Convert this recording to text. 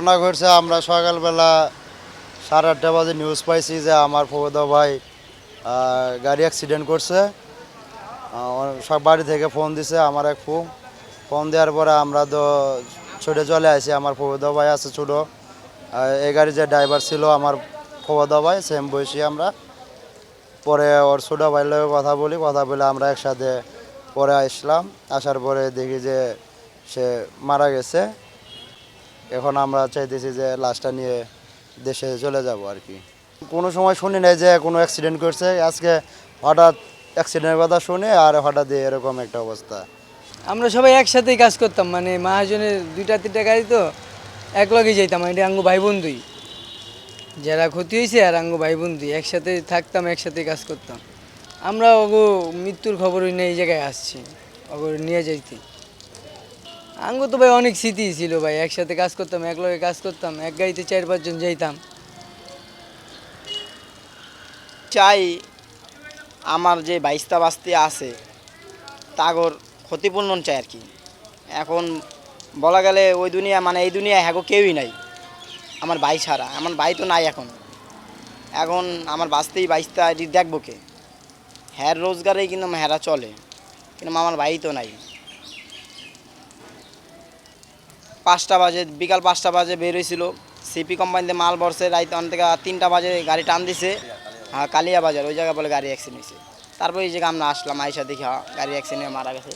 ঘটনা ঘটছে আমরা সকালবেলা 8:30 বাজে নিউজ পাইছি যে আমার ফুফাতো ভাই গাড়ি অ্যাক্সিডেন্ট করছে। সব বাড়ি থেকে ফোন দিছে আমার এক ফোন দেওয়ার পরে আমরা তো ছুটে চলে আসি। আমার ফুফাতো ভাই আছে ছোটো, এই গাড়ির যে ড্রাইভার ছিল আমার ফুফাতো ভাই, সেম বয়সী আমরা। পরে ওর ছোটো ভাইয়ের লগে কথা বলে আমরা একসাথে পরে আসলাম। আসার পরে দেখি যে সে মারা গেছে। এখন আমরা চাইতেছি যে লাশটা নিয়ে দেশে চলে যাব আর কি। কোনো সময় শুনি নাই যে কোনো অ্যাক্সিডেন্ট করছে, আজকে হঠাৎ অ্যাক্সিডেন্টের কথা শুনে আর হঠাৎ এরকম একটা অবস্থা। আমরা সবাই একসাথেই কাজ করতাম, মানে মহাজনের 2-3টা গাড়ি তো একলগে যেতাম। এটা আঙ্গু ভাই বন্ধুই, যারা ক্ষতি হয়েছে আর আঙ্গু ভাই বন্ধুই একসাথে থাকতাম, একসাথেই কাজ করতাম। আমরা ওগো মৃত্যুর খবরই নিয়ে এই জায়গায় আসছি, ওগো নিয়ে যাইতে। আঙ্গু তো ভাই অনেক স্মৃতি ছিল ভাই, একসাথে কাজ করতাম, একলগে কাজ করতাম, এক গাড়িতে 4-5 জন যাইতাম। চাই আমার যে বাইস্তা বাস্তি আছে তাগর ক্ষতিপূরণ চাই আর কি। এখন বলা গেলে ওই দুনিয়া মানে এই দুনিয়ায় হ্যাগো কেউই নাই আমার ভাই ছাড়া। আমার ভাই তো নাই এখন। এখন আমার বাঁচতেই বাইস্তা এটি দেখবো কে? হ্যার রোজগারেই কিন্তু হ্যারা চলে, কিন্তু আমার ভাই তো নাই। 5টা বাজে, বিকাল 5টা বাজে বের হয়েছিল, সিপি কোম্পানিতে মাল ভরছে। রাত থেকে 3টা বাজে গাড়ি টান দিছে, হ্যাঁ কালিয়া বাজার ওই জায়গায় বলে গাড়ি অ্যাক্সিডেন্ট হয়েছে। তারপরে এই জায়গায় আমরা আসলাম, আইসা দেখি হ্যাঁ গাড়ি অ্যাক্সিডেন্টে মারা গেছে।